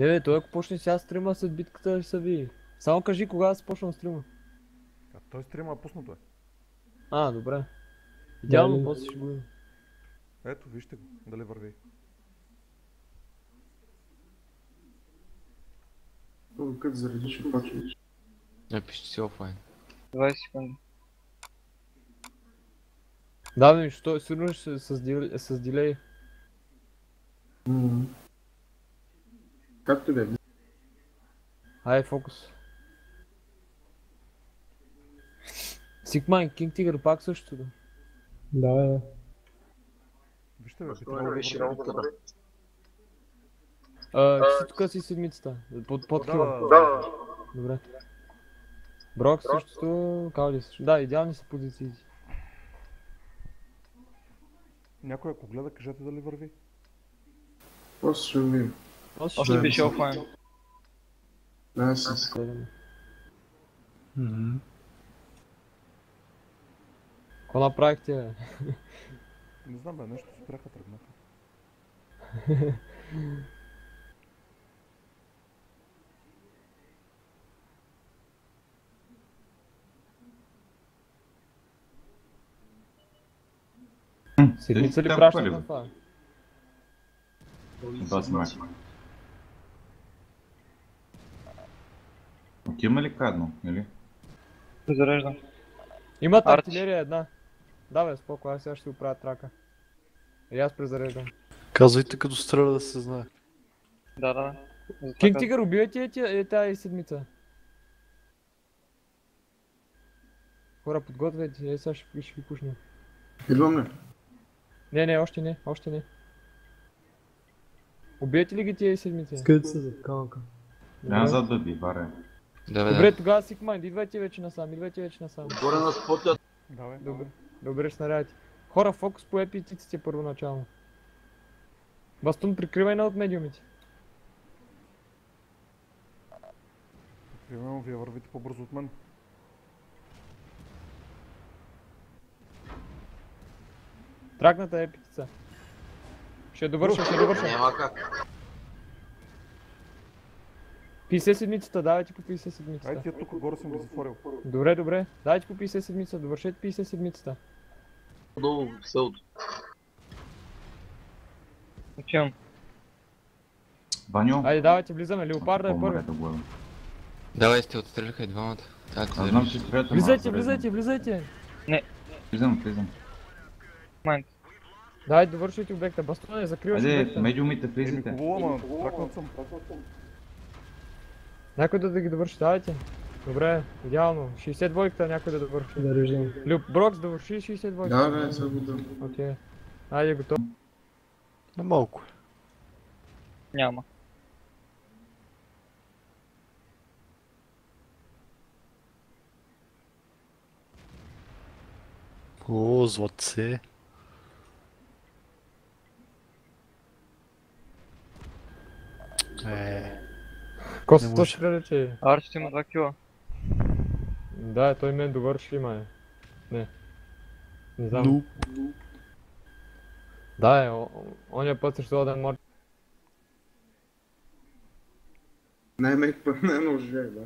Не бе, той ако почне сега стрима след битката ще се види. Само кажи кога да се почна стрима. Той стрима е пуснато е. А, добре. Идеално, после ще го видим. Ето, вижте го, дали върви. Като заради ще почне. Напиши си офлайн. 20 секунди. Да, бе, що сигурно ще с дилей. Както бе. Ай, фокус. Сигмайн, Кинг Тигър пак същото. Да. Вижте бе, би трябвало да върви. Си тук си седмицата. Под Да, хила. да. Добре. Брок същото, Каули също. Да, идеални са позициите. Някой ако гледа, кажете дали върви. После ще видим. Още беше офлайн. Да, си. Какво направихте, бе? Не знам бе, нещо спряха, тръгнаха. Седмица ли пращат на това? Това снимай. Отиваме ли кадно, или? Зареждам. Имат Арч. артилерия една. Да бе, споко, аз сега ще си оправя трака. И аз презареждам. Казвайте като стреля да се знае. Да. Кинг Тигър, убивайте тази седмица. Хора, подготвяйте, сега ще ви пушнем. Идвам ли? Не, още не. Убиете ли ги тия седмици? Скъдете се за канка. Назад да би, баре. Добре, тогава Сигмайнд, идвайте вече насам. Горе на спотя. Давай. Добре, снарядите. Хора, фокус по епитиците първоначално. Бастун, прикривай на от медиумите. Примерно, вие вървите по-бързо от мен. Тракната епитица. Ще довърша. Няма как. 50 седмицата, давайте по 50 седмицата. Ай, тия тук горе съм ги затворил. Добре, давайте по 50 седмицата, довършете 50 седмицата. Долу в селото. Отивам. Ваньо? Айде, давайте, влизаме, Леопарда е първи. Давай сте, отстреляха и двамата. Аз знам, че стреляте. Влизайте. Влизам. Момент. Давайте, довършвайте обекта, бастуне, закриваш Айде, обекта. медиумите влизайте. Хубаво, ама тракнат съм. Някой да ги довърши, давайте. Добре, идеално. 62-ката някой да довърши. Брокс, довърши 62-ката. Да, бе, сега го дам. Окей. Айде, готов. На малко. Няма. О, златце. Косто ще рече. Арчето има 2 кила. Да, той мен довърши, май. Не знам. Да, оня път срещу Оден Морт. Най-мек път, най-много живех, да.